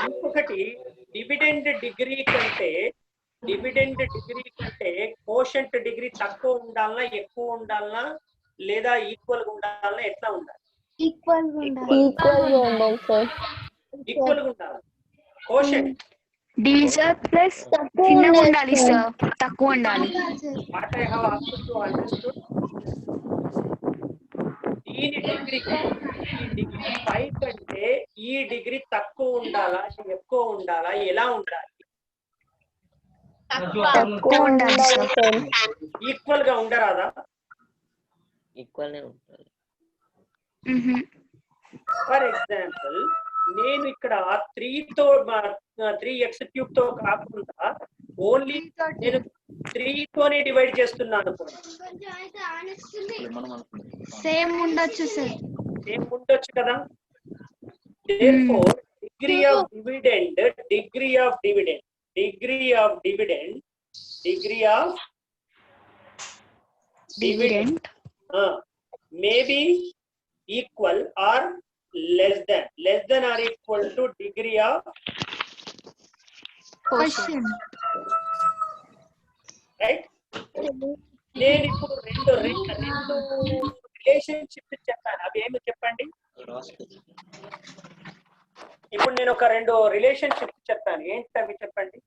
ఇంకొకటి డివిడెండ్ డిగ్రీ కంటే కోషంట్ డిగ్రీ తక్కువ ఉండాలనా ఎక్కువ ఉండాలనా లేదా ఈక్వల్ గా ఉండాలనా ఎట్లా ఉండాలి? ఈక్వల్ గా ఉండాలి సార్. ఈక్వల్ గా ఉండాలి. కోషంట్ డివిజర్ ప్లస్ చిన్నగా ఉండాలి సార్, తక్కువ ఉండాలి. What I have asked to understood. దీని డిగ్రీ 5 కంటే ఈ డిగ్రీ తక్కువ ఉండాలా ఎక్కువ ఉండాలా ఎలా ఉండాలి? తక్కువ ఉండాలి సార్. ఈక్వల్ గా ఉండరాదా? ఈక్వల్ ఉంటుంది. ఫర్ ఎగ్జాంపుల్ నేను ఇక్కడ 3x³ తో కాకుండా ఓన్లీ నేను 3 తోనే డివైడ్ చేస్తున్నాను. సేమ్ ఉండొచ్చు సార్. సేమ్ ఉండొచ్చు కదా. therefore degree of dividend may be equal or less than or equal to degree of question. right. నేను ఇప్పుడు రెండు రిలేషన్షిప్ చెప్పాను. అవి ఏమి చెప్పండి? ఇప్పుడు నేను ఒక 2 రిలేషన్షిప్ చెప్పాను. ఏంటి అవి చెప్పండి?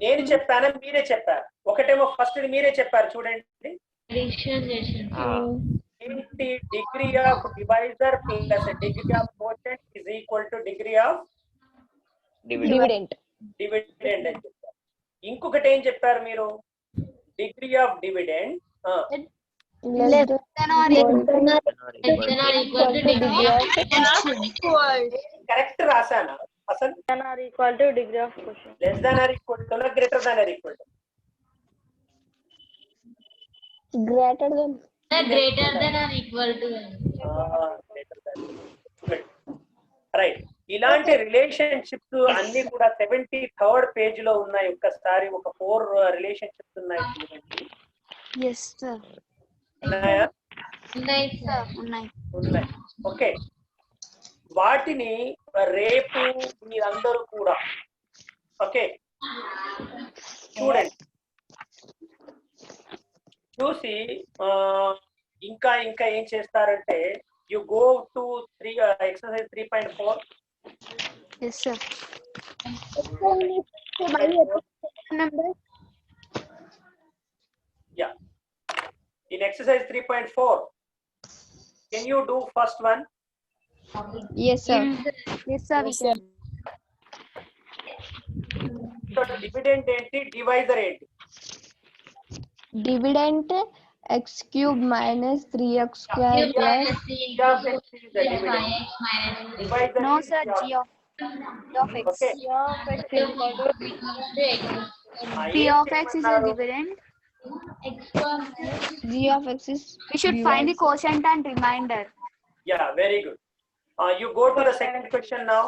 నేను చెప్పాను, మీరే చెప్పారు. ఒకటేమో ఫస్ట్ మీరే చెప్పారు చూడండి. ఏంటి? Degree of divisor plus degree of quotient is equal to degree of dividend అని చెప్పారు. ఇంకొకటి ఏం చెప్పారు మీరు? డిగ్రీ ఆఫ్ డివిడెండ్ కరెక్ట్ రాశానా అసలు? Less than or equal to greater than or equal to? Greater than or equal to. Right. ఇలాంటి relationships అన్ని కూడా 73rd పేజ్ లో ఉన్నాయి. ఒక్కసారి ఒక 4 రిలేషన్షిప్స్ ఉన్నాయి చూడండి. Yes sir. ఉన్నాయా? ఉన్నాయి. ఓకే, వాటిని రేపు మీరందరూ కూడా ఓకే చూడండి, చూసి ఇంకా ఏం చేస్తారంటే you go to exercise 3.4. Yes sir. Yeah, in exercise 3.4 can you do first one? yes sir. Yes sir, we can. So dividend ఏంటి, డివైజర్ ఏంటి? Dividend x³ minus 3x square plus No sir, g of x. Okay. P of x is a dividend. g of x is We should find the quotient and remainder. Yeah, very good. You go to the second question now.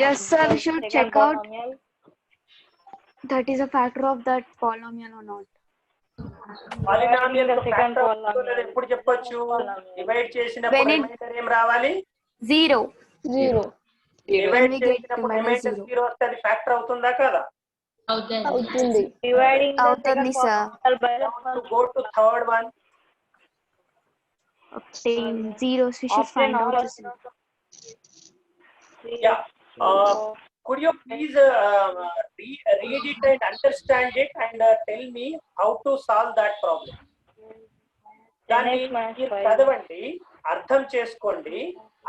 Yes sir, we should check out that is a factor of that polynomial or not. Polynomial factor ఎప్పుడు చెప్పొచ్చు? Divide చేసినప్పుడు reminder ఏం రావాలి? 0. Divide చేసినప్పుడు reminder 0 వస్తే అది factor అవుతుందా కదా? అవుతుంది. అవుతుంది sir. Go to third one. Obtain zeros, we should find out this. Yeah. Could you please read it and understand it and tell me how to solve that problem. దాన్ని మీరు చదవండి, అర్థం చేసుకోండి,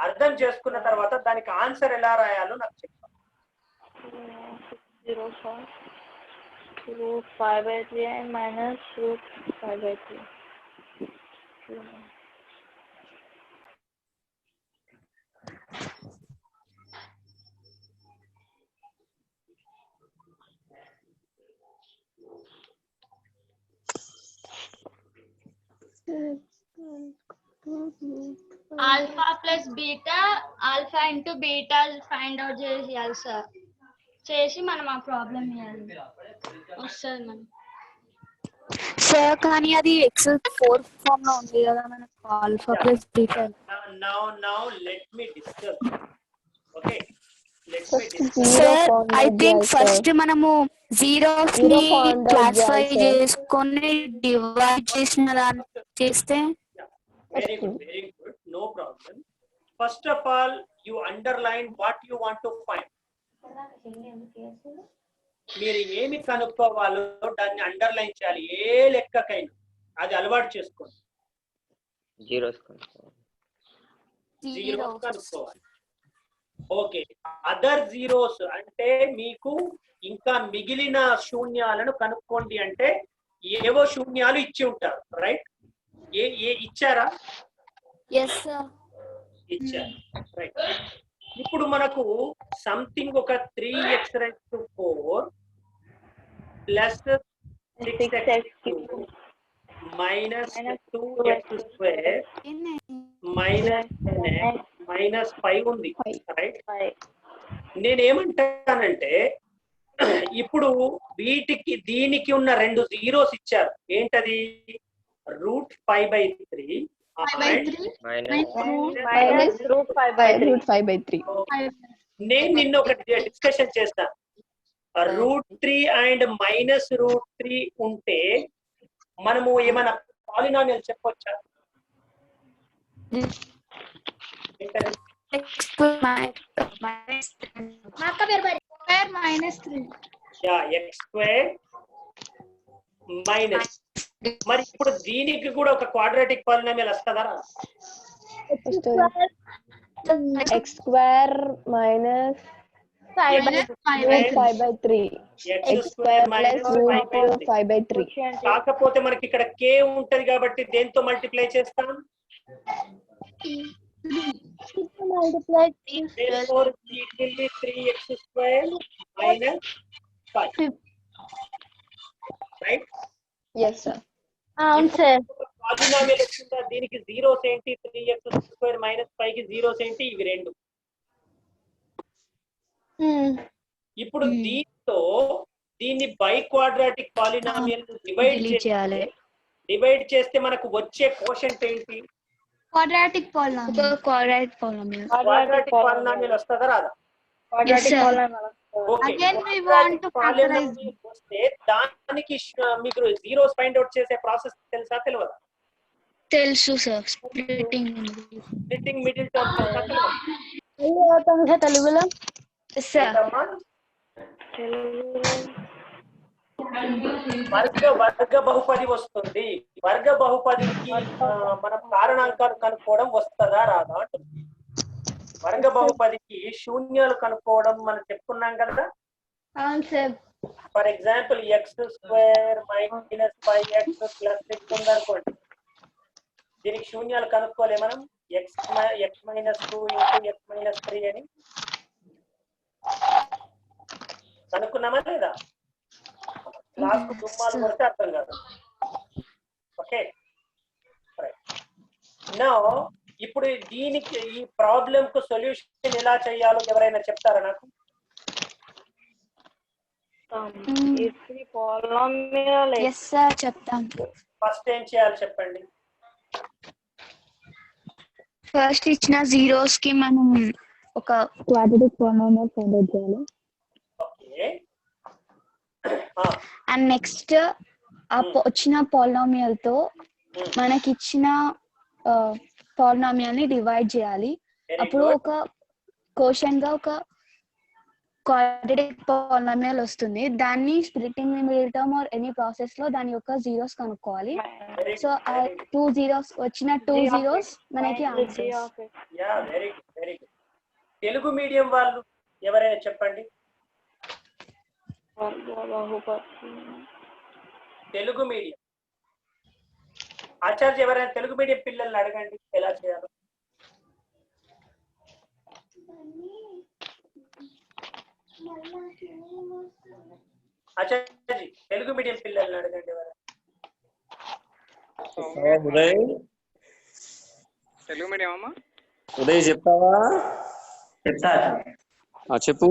అర్థం చేసుకున్న తర్వాత దానికి ఆన్సర్ ఎలా రాయాలో నాకు చెప్పండి. 5/3 and minus √5/3. Alpha plus beta, alpha into beta find out చేయాలి సార్. చేసి మనం ఆ ప్రాబ్లం చేయాలి వస్తుంది మనం. సార్ కానీ అది x4 ఫామ్ లో ఉంది కదా మనకు alpha plus beta. Now let me discuss. Okay, let me discuss. Sir I think first మనము జీరోస్ ని క్లాసిఫై చేసుకొని డివైడ్ చేసిన దాన్ని చేస్తే. Very good, no problem. First of all, you underline what you want to find. మీరు ఏమి కనుక్కోవాలో దాన్ని underline చేయాలి, ఏ లెక్కకైనా అది అలవాటు చేసుకోండి. జీరోస్ కనుక్కోవాలి. ఓకే, అదర్ జీరోస్ అంటే మీకు ఇంకా మిగిలిన శూన్యాలను కనుక్కోండి అంటే ఏవో శూన్యాలు ఇచ్చి ఉంటారు, రైట్? ఏ ఇచ్చారా? ఇచ్చారు, రైట్. ఇప్పుడు మనకు సంథింగ్ ఒక 3x⁴ plus 6x³ minus 2x² minus 10x minus 5 ఉంది, రైట్? నేనేమంటానంటే ఇప్పుడు వీటికి దీనికి ఉన్న 2 జీరోస్ ఇచ్చారు. ఏంటది? √5/3 నేను నిన్న ఒకటి డిస్కషన్ చేస్తాను. √3 అండ్ -√3 ఉంటే మనము ఏమైనా పాలినామియల్ చెప్పొచ్చా? x² minus. మరి ఇప్పుడు దీనికి కూడా ఒక క్వాడ్రాటిక్ పాలినామియల్ వస్తుందా? x² minus 5/3 x²+√5/3. కాకపోతే మనకి ఇక్కడ k ఉంటది కాబట్టి దేంతో మల్టిప్లై చేస్తాం? Therefore it will be 3x² minus 5. Right? Yes sir. అవును సార్. పాలినామియల్ వచ్చిందా? దీనికి జీరోస్ ఏంటి? 3x² మైనస్ 5 కి జీరోస్ ఏంటి? ఇవి రెండు. ఇప్పుడు దీన్ని బై క్వాడ్రాటిక్ పాలినామియల్ డివైడ్ చేయాలి. డివైడ్ చేస్తే మనకు వచ్చే కోషంట్ ఏంటి? Quadratic polynomial. క్వాడ్రాటిక్ పాలినామియల్ వస్తుందా రాదా? Again we want to factorize. దానికి మీకు జీరోస్ ఫైండ్ అవుట్ చేసే ప్రాసెస్ తెలుసా తెలియదా? తెలుసు సార్. స్ప్లిట్టింగ్ మిడిల్ టర్మ్ తెలుగులో వర్గ బహుపది వస్తుంది. వర్గ బహుపదికి మనం కారణాంకాలు కనుక్కోవడం వస్తుందా రాదా? వర్గ బహుపదికి శూన్యాలు కనుక్కోవడం మనం చెప్పుకున్నాం కదా. For example x² minus 5x plus 6 ఉందనుకోండి, దీనికి శూన్యాలు కనుక్కోలే మనం. x - 2 × x - 3 అని కనుక్కున్నామా లేదా? క్లాస్ కు దుమ్మాలు కొడితే అర్థం కాదు. ఓకే, నౌ ఇప్పుడు దీనికి ఈ ప్రాబ్లం కు సొల్యూషన్ ఎలా చేయాలో ఎవరైనా చెప్తారా నాకు? చెప్తాం. ఫస్ట్ ఏం చేయాలి చెప్పండి? ఫస్ట్ ఇచ్చిన జీరోస్ కి మనం ఒక క్వాడ్రాటిక్ పాలినామియల్ ఫైండ్ అవుట్ చేయాలి. ఓకే, అండ్ నెక్స్ట్ వచ్చిన పాలినామియల్ తో మనకి ఇచ్చిన పాలినామియల్ ని డివైడ్ చేయాలి. అప్పుడు ఒక కోషన్ గా ఒక క్వాడ్రాటిక్ పాలినామియల్ వస్తుంది. దాన్ని splitting middle term or any process లో దాని యొక్క జీరోస్ కనుక్కోవాలి. సో ఆ 2 జీరోస్ వచ్చిన 2 జీరోస్ మనకి answers. Yeah very good very good. Telugu medium వాళ్ళు ఎవరైనా చెప్పండి. తెలుగు మీడియం ఆచార్య ఎవరైనా తెలుగు మీడియం పిల్లల్ని అడగండి ఎలా చేయాలో. ఆచార్య తెలుగు మీడియం పిల్లల్ని అడగండి ఎవరైనా. తెలుగు మీడియం అమ్మా ఉదయ్ చెప్తావా? చెప్తా. చెప్పు.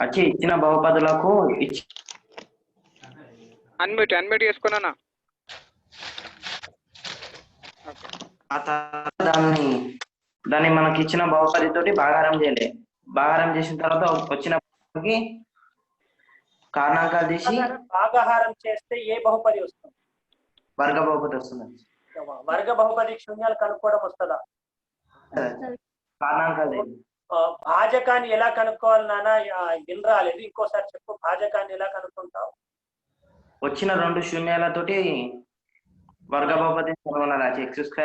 వచ్చి ఇచ్చిన బహుపదులకు అన్మ్యూట్ చేసుకున్నానా? ఆ తర్వాత దాన్ని మనకి ఇచ్చిన బహుపది తోటి భాగారం చేయాలి. భాగారం చేసిన తర్వాత వచ్చిన కారణాంకాలు తీసి భాగాహారం చేస్తే ఏ బహుపది వస్తుంది? వర్గ బహుపది వస్తుంది. వర్గ బహుపది శూన్యాలు కనుక్కోవడం వస్తుందా? కారణాంకాలు భాజకాన్ని ఎలా కనుక్కోవాలి నాన్న? విన్ రాలేదు, ఇంకోసారి చెప్పు. భాజకాన్ని ఎలా కనుక్కుంటావు? వచ్చిన 2 శూన్యాలతోటి వర్గ బహుపది కనుగొనాలి. x² -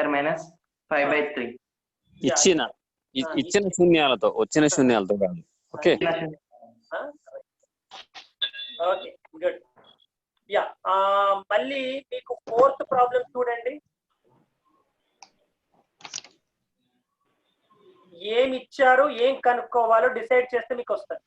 5/3 ఇచ్చిన శూన్యాలతో వచ్చిన శూన్యాలతో కాదు. Okay okay good. యా మళ్ళీ మీకు 4th ప్రాబ్లం చూడండి. ఏమి ఇచ్చారు, ఏం కనుక్కోవాలో డిసైడ్ చేస్తే మీకు వస్తుంది.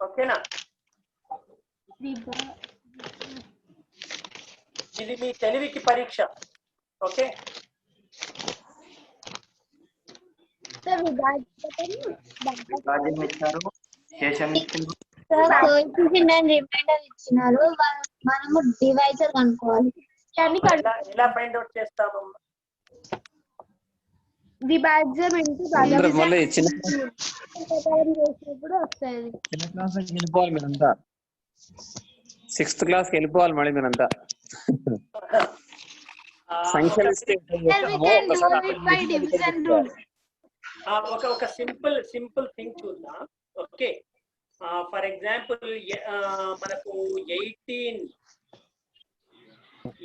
ఓకేనా? ఇది మీ తెలివికి పరీక్ష. ఓకే ఇచ్చినారు, మనము డివైజర్ కనుక్కోవాలి. ఎలా ఫైండ్ అవుట్ చేస్తాము? డివైజర్ ఇంటూ మళ్ళీ చిన్న చేసినప్పుడు వస్తుంది. చిన్న క్లాస్ వెళ్ళిపోవాలి మీరంతా. 6th క్లాస్కి వెళ్ళిపోవాలి మళ్ళీ మీరంతా. సంఖ్యలు ఇస్తే ఒక సింపుల్ థింగ్ చూద్దాం. ఓకే ఫర్ ఎగ్జాంపుల్ మనకు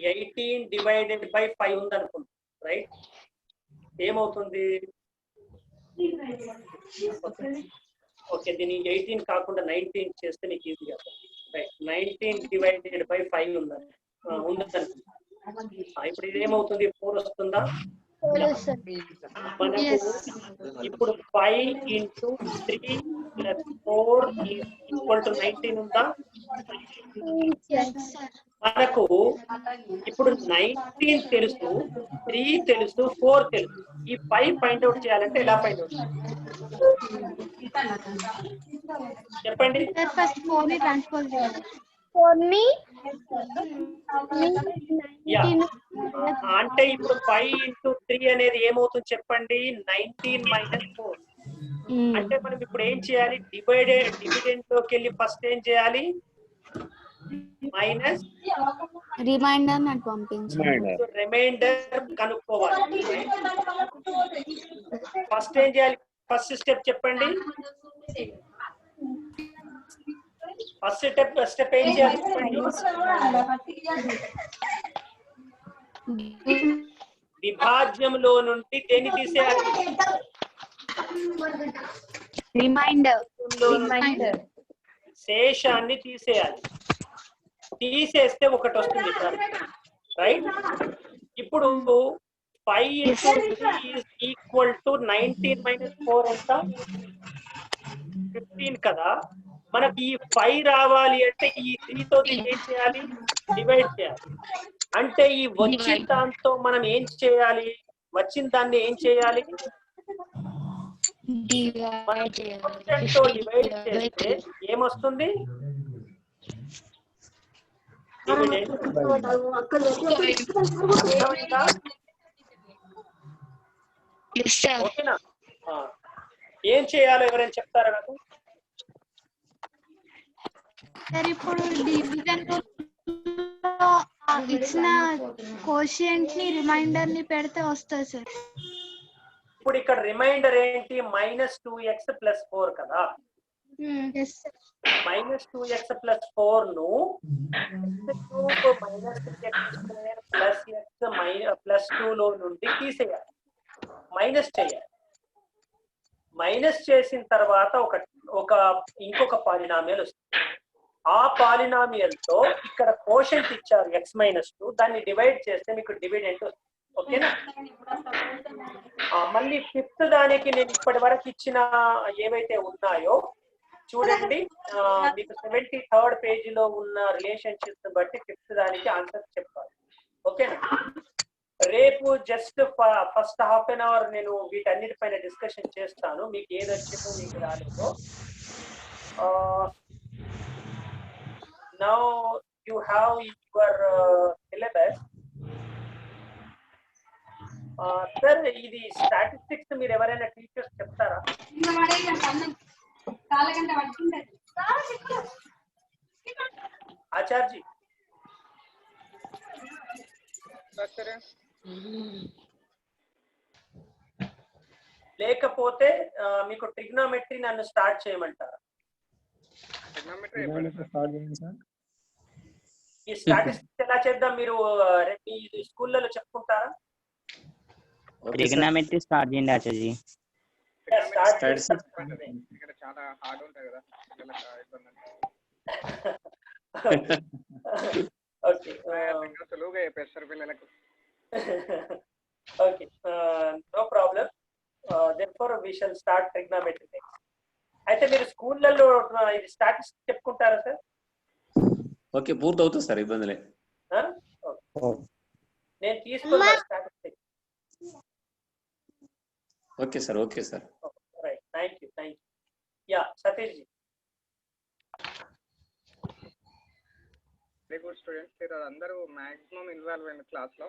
18 డివైడెడ్ బై 5 ఉంది అనుకుంటాం, రైట్? ఏమవుతుంది? ఓకే దీన్ని 18 కాకుండా 19 చేస్తే మీకు ఈజీగా రైట్. 19 డివైడెడ్ బై 5 ఉందని ఇప్పుడు ఇది ఏమవుతుంది? 4 వస్తుందా? మనకు ఇప్పుడు 5 × 3 + 4 = 19 ఉందా? మనకు ఇప్పుడు 19 తెలుసు, 3 తెలుసు, 4 తెలుసు. ఈ 5 ఫైండ్ అవుట్ చేయాలంటే ఎలా ఫైండ్ అవుట్ చెప్పండి? అంటే ఇప్పుడు 5 × 3 అనేది ఏమవుతుంది చెప్పండి? 19 - 4. అంటే మనం ఇప్పుడు ఏం చేయాలి? డివిడెండ్ లోకి వెళ్ళి ఫస్ట్ ఏం చేయాలి? మైనస్ రిమైండర్ నాకు పంపించండి. రిమైండర్ కనుక్కోవాలి. ఫస్ట్ ఏం చేయాలి? ఫస్ట్ స్టెప్ చెప్పండి. ఫస్ట్ స్టెప్ ఏం చేయాలి చెప్పండి? విభాజ్యంలో నుండి దేన్ని తీసేయాలి? రిమైండర్ శేషాన్ని తీసేయాలి. తీసేస్తే ఒకటి వస్తుంది, రైట్? ఇప్పుడు 5 × 3 = 19 - 4 ఎంత? 15 కదా. మనకి ఈ 5 రావాలి అంటే ఈ 3 తో ఏం చేయాలి? డివైడ్ చేయాలి. అంటే ఈ వచ్చిన దాంతో మనం ఏం చేయాలి? వచ్చిన దాన్ని ఏం చేయాలి? డివైడ్ చేస్తే ఏమొస్తుంది? ఓకేనా? ఏం చేయాలో ఎవరైనా చెప్తారా నాకు? సార్ ఇప్పుడు డివిజన్ ఇచ్చిన కోషియంట్ ని రిమైండర్ ని పెడితే వస్తుంది సార్. ఇప్పుడు ఇక్కడ రిమైండర్ ఏంటి? -2x + 4 కదా. -2x + 4 ను -3x² లో నుండి తీసేయాలి, మైనస్ చేయాలి. మైనస్ చేసిన తర్వాత ఇంకొక పాలినామియల్ వస్తుంది. ఆ పాలినామియల్ తో ఇక్కడ కోషెంట్ ఇచ్చారు x-2, దాన్ని డివైడ్ చేస్తే మీకు డివిడెంట్ వస్తుంది. ఓకేనా? మళ్ళీ ఫిఫ్త్ దానికి నేను ఇప్పటి వరకు ఇచ్చిన ఏవైతే ఉన్నాయో చూడండి, మీకు 73rd పేజీలో ఉన్న రిలేషన్షిప్స్ బట్టి ఫిఫ్త్ దానికి ఆన్సర్ చెప్పాలి. ఓకేనా? రేపు just first half an hour నేను వీటన్నిటిపైన డిస్కషన్ చేస్తాను. మీకు ఏది వచ్చిందో మీకు రాలేదో. Now you have your syllabus. Sir ఇది స్టాటిస్టిక్స్ మీరు ఎవరైనా టీచర్స్ చెప్తారా? ఆచార్జీ లేకపోతే మీకు ట్రిగ్నోమెట్రీ నన్ను స్టార్ట్ చేయమంటారా? ఈ స్టాటిస్టిక్స్ ఎలా చేద్దాం మీరు మీ స్కూళ్ళలో చెప్పుకుంటారా? ట్రిగ్నోమెట్రీ స్టార్ట్ చేయండి ఆచార్య. చాలా హార్డ్ ఉంటుంది కదా. ఓకే, సులువుగా చెప్పేస్తారు పిల్లలకు. Okay, no problem. therefore we shall start trigonometry next. అయితే మీరు స్కూళ్ళల్లో ఇది స్టాటిస్టిక్స్ చెప్పుకుంటారా సార్? ఓకే, పూర్తి అవుతుంది సార్, ఇబ్బంది లేదు. నేను తీసుకున్నా statistics. Okay sir, okay sir. Right, thank you. Yeah Satish ji. Very good students. అందరూ మాక్సిమం ఇన్వాల్వ్ అయిన క్లాస్ లో